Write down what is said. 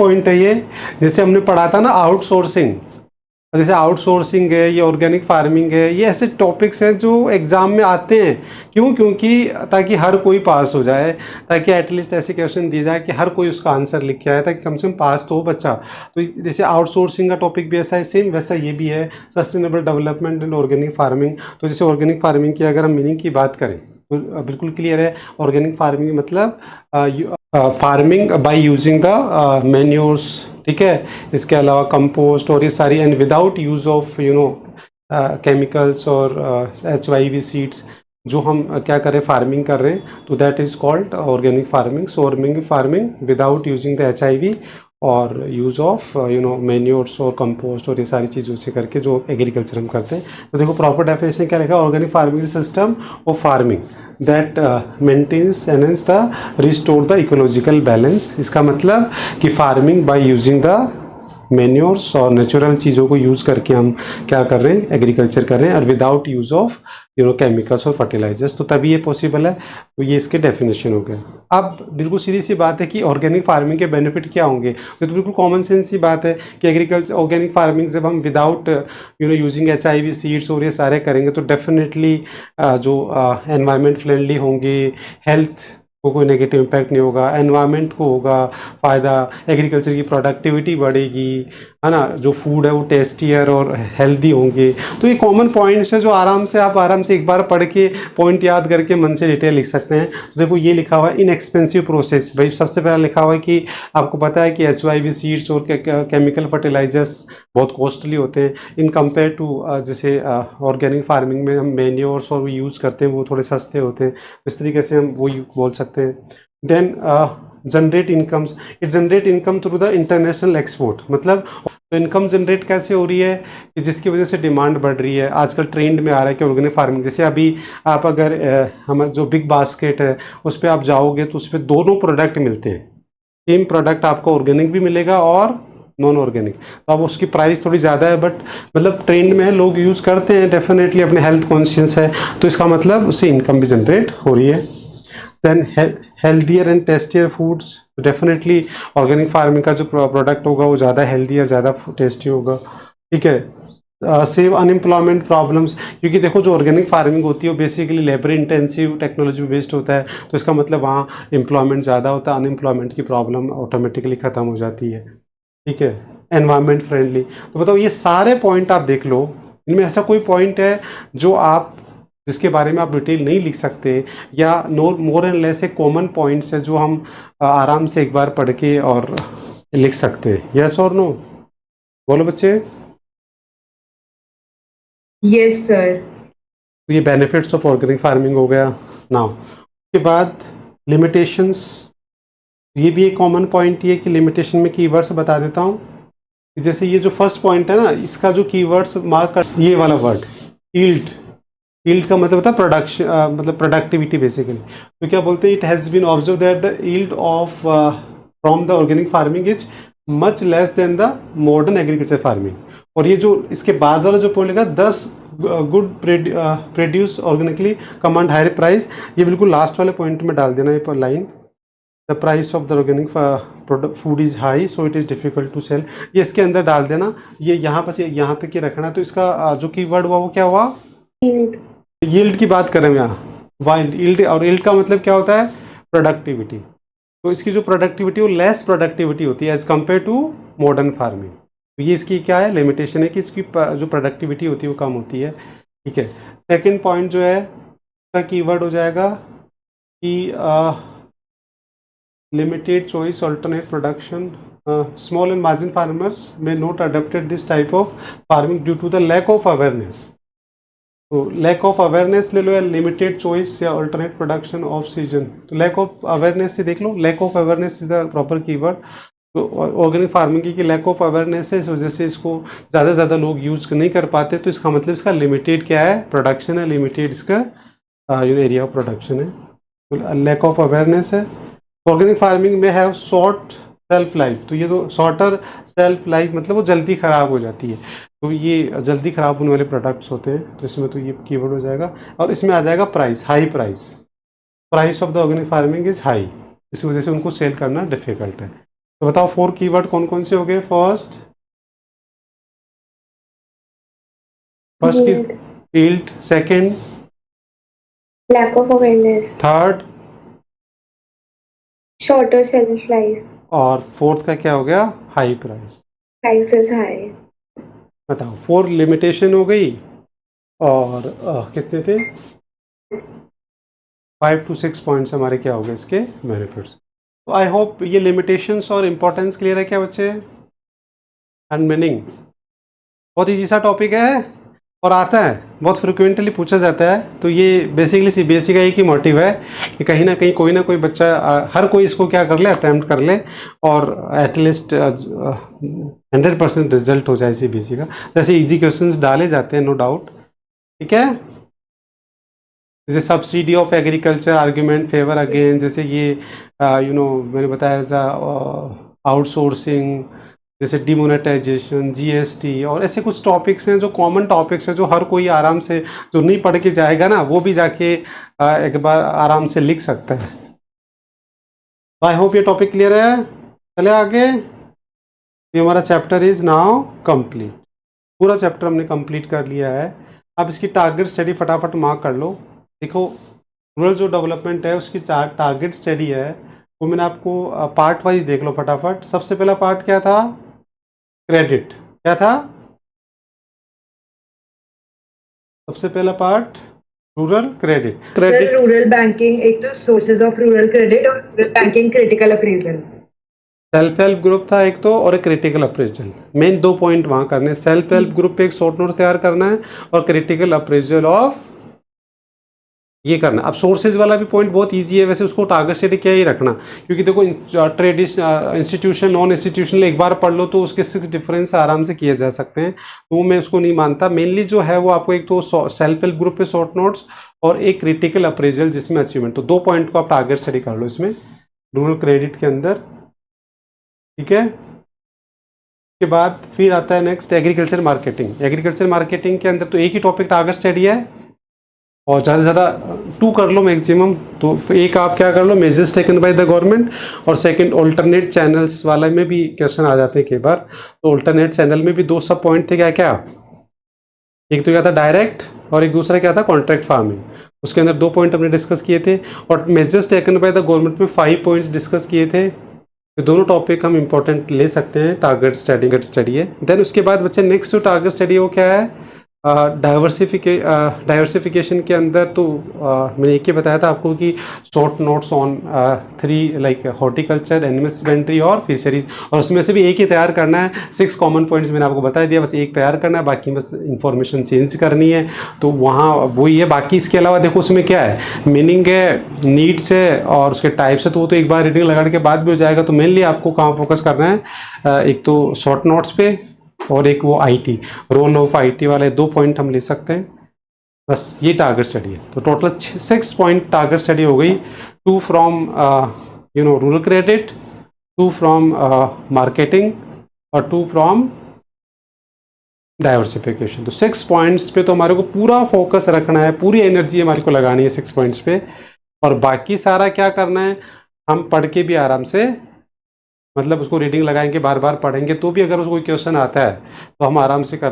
Point है ये, जैसे हमने पढ़ा था ना आउटसोर्सिंग, जैसे आउटसोर्सिंग है, ये ऑर्गेनिक फार्मिंग है, ये ऐसे टॉपिक्स हैं जो एग्जाम में आते हैं। क्यों? क्योंकि ताकि हर कोई पास हो जाए, ताकि एटलीस्ट ऐसे क्वेश्चन दिए जाए कि हर कोई उसका आंसर लिख के आए, ताकि कम से कम पास तो हो बच्चा। तो जैसे आउटसोर्सिंग का टॉपिक भी ऐसा है, सेम वैसा ये भी है, sustainable development and organic farming. तो जैसे ऑर्गेनिक फार्मिंग की अगर हम मीनिंग की बात करें तो बिल्कुल क्लियर है। ऑर्गेनिक फार्मिंग मतलब farming by using the manures, ठीक है, इसके अलावा कंपोस्ट और ये सारी, and without use of chemicals और HYV सीड्स, जो हम क्या करें फार्मिंग कर रहे हैं, तो that is called organic farming. So organic farming without using the HIV और यूज़ ऑफ मैन्योर्स और कंपोस्ट और ये सारी चीज़ों से करके जो एग्रीकल्चर हम करते हैं। तो देखो प्रॉपर डेफिनेशन क्या लिखा है, organic farming system of farming that maintains enhance the restore the ecological balance. इसका मतलब कि farming by using the manures और नेचुरल चीज़ों को यूज़ करके हम क्या कर रहे हैं, एग्रीकल्चर कर रहे हैं, और विदाउट यूज़ ऑफ केमिकल्स और फर्टिलाइजर्स, तो तभी ये पॉसिबल है। तो ये इसके डेफिनेशन हो गया। अब बिल्कुल सीधी सी बात है कि ऑर्गेनिक फार्मिंग के बेनिफिट क्या होंगे, तो बिल्कुल कॉमन सेंस की बात है कि एग्रीकल्चर ऑर्गेनिक फार्मिंग जब हम विदाउट यूजिंग HIV सीड्स और ये सारे करेंगे तो डेफिनेटली जो एनवायरनमेंट फ्रेंडली होंगे, हेल्थ को कोई नेगेटिव इम्पैक्ट नहीं होगा, एनवायरनमेंट को होगा फ़ायदा, एग्रीकल्चर की प्रोडक्टिविटी बढ़ेगी, है ना, जो फूड है वो टेस्टियर और हेल्दी होंगे। तो ये कॉमन पॉइंट्स है जो आराम से एक बार पढ़ के पॉइंट याद करके मन से डिटेल लिख सकते हैं। तो देखो ये लिखा हुआ है इनएक्सपेंसिव प्रोसेस, भाई सबसे पहला लिखा हुआ है कि आपको पता है कि HYV सीड्स और केमिकल फर्टिलाइजर्स बहुत कॉस्टली होते हैं इन कंपेयर टू जैसे ऑर्गेनिक फार्मिंग में हम मैन्योर्स और वो यूज़ करते हैं वो थोड़े सस्ते होते हैं। इस तरीके से हम वो बोल सकते हैं। Then generate incomes, it generate income through the international export, मतलब तो इनकम जनरेट कैसे हो रही है कि जिसकी वजह से डिमांड बढ़ रही है। आजकल ट्रेंड में आ रहा है कि ऑर्गेनिक फार्मिंग, जैसे अभी आप अगर हमारा जो बिग बास्केट है उस पर आप जाओगे तो उस पर दोनों प्रोडक्ट मिलते हैं, सेम प्रोडक्ट आपको ऑर्गेनिक भी मिलेगा और नॉन ऑर्गेनिक। तो अब उसकी प्राइस थोड़ी ज़्यादा है, बट मतलब ट्रेंड में है, लोग यूज़ करते हैं, डेफिनेटली अपने हेल्थ कॉन्शियस है, तो इसका मतलब उससे इनकम भी जनरेट हो रही है। Then healthier and tastier foods, definitely organic farming का जो प्रोडक्ट होगा वो ज़्यादा हेल्दी और ज़्यादा टेस्टी होगा, ठीक है। सेव अनएम्प्लॉयमेंट प्रॉब्लम्स, क्योंकि देखो जो ऑर्गेनिक फार्मिंग होती है वो basically labour intensive technology based होता है, तो इसका मतलब वहाँ एम्प्लॉयमेंट ज़्यादा होता है, अनएम्प्लॉयमेंट की प्रॉब्लम ऑटोमेटिकली ख़त्म हो जाती है, ठीक है। एनवायरमेंट फ्रेंडली, तो बताओ ये सारे पॉइंट आप देख लो, इनमें ऐसा कोई पॉइंट है जो आप जिसके बारे में आप डिटेल नहीं लिख सकते, या मोर एंड लेस एक कॉमन पॉइंट्स है जो हम आराम से एक बार पढ़ के और लिख सकते हैं? यस और नो, बोलो बच्चे। Yes sir. तो ये बेनिफिट्स ऑफ ऑर्गेनिक फार्मिंग हो गया। नाउ उसके बाद लिमिटेशंस, ये भी एक कॉमन पॉइंट ये कि लिमिटेशन में कीवर्ड्स बता देता हूँ। जैसे ये जो फर्स्ट पॉइंट है ना, इसका जो कीवर्ड्स मार्क कर, ये वाला वर्ड यील्ड, यील्ड का मतलब होता है प्रोडक्शन, मतलब प्रोडक्टिविटी बेसिकली। तो क्या बोलते हैं, it has been observe that the yield of from the organic farming is much less than the modern agriculture farming. और ये जो इसके बाद वाला जो पॉइंट लिखा 10 good produce organically command higher price, ये बिल्कुल लास्ट वाले पॉइंट में डाल देना ये line, the price of the organic product food is high so it is difficult to sell, ये इसके अंदर डाल देना। ये यहाँ पर यहाँ तक ही रखना। तो इसका जो कीवर्ड हुआ वो क्या हुआ, यील्ड की बात करें यहाँ, वाइल्ड यील्ड, और यील्ड का मतलब क्या होता है, प्रोडक्टिविटी। तो इसकी जो प्रोडक्टिविटी वो लेस प्रोडक्टिविटी होती है as compare to modern farming. तो ये इसकी क्या है, लिमिटेशन है कि इसकी जो प्रोडक्टिविटी होती है वो कम होती है, ठीक है। सेकंड पॉइंट जो है इसका कीवर्ड हो जाएगा कि limited choice alternate production, small and margin farmers may not adopted this type of farming due to the lack of awareness. तो लैक ऑफ अवेयरनेस ले लो, या लिमिटेड चॉइस या अल्टरनेट प्रोडक्शन ऑफ सीजन। तो lack of awareness से देख लो, lack of awareness is the proper keyword. तो ऑर्गेनिक फार्मिंग की लैक ऑफ अवेयरनेस है, इस वजह से इसको ज़्यादा से ज़्यादा लोग यूज नहीं कर पाते। तो इसका मतलब इसका लिमिटेड क्या है, प्रोडक्शन है, लिमिटेड इसका एरिया ऑफ प्रोडक्शन है। तो लैक ऑफ अवेयरनेस है। ऑर्गेनिक फार्मिंग में है शॉर्ट सेल्फ लाइफ, तो ये तो शॉर्टर सेल्फ लाइफ मतलब वो जल्दी ख़राब हो जाती है, तो ये जल्दी ख़राब होने वाले प्रोडक्ट्स होते हैं, तो इसमें तो ये कीवर्ड हो जाएगा। और इसमें आ जाएगा price, high price, price of the organic farming is high, इस वजह से उनको सेल करना डिफिकल्ट है। तो बताओ 4 कीवर्ड कौन कौन से हो गए? फर्स्ट की Yield, yield, second, lack of awareness, third, shorter shelf life, और फोर्थ का क्या हो गया? High price. price is high. बताओ 4 लिमिटेशन हो गई, और कितने थे? 5 to 6 पॉइंट्स हमारे क्या हो गए इसके बेनिफिट्स। तो आई होप ये लिमिटेशंस और इम्पोर्टेंस क्लियर है क्या बच्चे? एंड मीनिंग बहुत ईजी सा टॉपिक है और आता है, बहुत फ्रिक्वेंटली पूछा जाता है। तो ये बेसिकली सीबीएसई का एक ही मोटिव है कि कहीं ना कोई बच्चा हर कोई इसको क्या कर ले, अटैम्प्ट कर ले, और एटलीस्ट 100% रिजल्ट हो जाए सीबीएसई का। जैसे इजी क्वेश्चंस डाले जाते हैं, नो डाउट, ठीक है। जैसे subsidy of agriculture, argument favour again, जैसे ये मैंने बताया था आउटसोर्सिंग, जैसे डिमोनेटाइजेशन, जीएसटी, और ऐसे कुछ टॉपिक्स हैं जो कॉमन टॉपिक्स हैं, जो हर कोई आराम से, जो नहीं पढ़ के जाएगा ना, वो भी जाके एक बार आराम से लिख सकता है। आई होप ये टॉपिक क्लियर है। चले आगे। ये हमारा चैप्टर इज नाउ कंप्लीट। पूरा चैप्टर हमने कंप्लीट कर लिया है। अब इसकी टारगेट स्टडी फटाफट मार्क कर लो। देखो, रूरल जो डेवलपमेंट है उसकी टारगेट स्टडी है, वो मैंने आपको पार्ट वाइज देख लो फटाफट। सबसे पहला पार्ट क्या था? क्रेडिट। क्या था सबसे पहला part? Rural credit. Sir rural banking, एक तो सोर्सेज ऑफ रूरल क्रेडिट और rural banking critical appraisal. Self help group था एक तो, और एक क्रिटिकल अप्रेजल। मेन 2 पॉइंट वहां करने। सेल्फ हेल्प ग्रुप पे एक शॉर्ट नोट तैयार करना है, और क्रिटिकल अप्रेजल ऑफ ये करना। अब सोर्सेज वाला भी पॉइंट बहुत इजी है, वैसे उसको टारगेट स्टडी क्या ही रखना, क्योंकि देखो इंस्टीट्यूशन नॉन इंस्टीट्यूशनल एक बार पढ़ लो तो उसके 6 डिफरेंस आराम से किए जा सकते हैं, तो मैं उसको नहीं मानता। मेनली जो है वो आपको एक तो सेल्फ हेल्प ग्रुप पे शॉर्ट नोट्स, और एक क्रिटिकल अप्रेजल जिसमें अचीवमेंट, तो 2 पॉइंट को आप टारगेट स्टडी कर लो इसमें रूरल क्रेडिट के अंदर, ठीक है। के बाद फिर आता है next agriculture marketing. Agriculture marketing के अंदर तो एक ही टॉपिक टारगेट स्टडी है, और ज़्यादा से ज़्यादा 2 कर लो मैक्सिमम। तो एक आप क्या कर लो, measures taken by the government, और सेकंड ऑल्टरनेट चैनल्स वाला में भी क्वेश्चन आ जाते हैं कई बार। तो ऑल्टरनेट चैनल में भी 2 सब पॉइंट थे, क्या क्या? एक तो क्या था डायरेक्ट, और एक दूसरा क्या था कॉन्ट्रैक्ट फार्मिंग। उसके अंदर 2 पॉइंट हमने डिस्कस किए थे, और measures taken by the government में 5 पॉइंट्स डिस्कस किए थे। तो दोनों टॉपिक हम इंपॉर्टेंट ले सकते हैं, टारगेट स्टडी है। देन उसके बाद बच्चे नेक्स्ट जो टारगेट स्टडी है वो क्या है? डाइवर्सिफिकेशन के अंदर तो मैंने एक ही बताया था आपको कि short notes on 3 like horticulture, animal husbandry और फिशरीज, और उसमें से भी एक ही तैयार करना है। 6 कॉमन पॉइंट्स मैंने आपको बता दिया, बस एक तैयार करना है, बाकी बस इंफॉर्मेशन चेंज करनी है। तो वहाँ वही है। बाकी इसके अलावा देखो उसमें क्या है, मीनिंग है, नीड्स है, और उसके टाइप्स है, तो वो तो एक बार रीडिंग लगाने के बाद भी हो जाएगा। तो मेनली आपको कहाँ फोकस करना है? एक तो शॉर्ट नोट्स पे, और एक वो आईटी, रोल ऑफ आईटी वाले 2 पॉइंट हम ले सकते हैं। बस ये टारगेट स्टडी है। तो टोटल 6 पॉइंट टारगेट स्टडी हो गई। 2 from rural credit, 2 from marketing, और 2 फ्रॉम डाइवर्सिफिकेशन। तो 6 पॉइंट्स पे तो हमारे को पूरा फोकस रखना है, पूरी एनर्जी हमारे को लगानी है 6 पॉइंट्स पे, और बाकी सारा क्या करना है, हम पढ़ के भी आराम से, मतलब उसको रीडिंग लगाएंगे, बार बार पढ़ेंगे, तो भी अगर उसको कोई क्वेश्चन आता है तो हम आराम से कर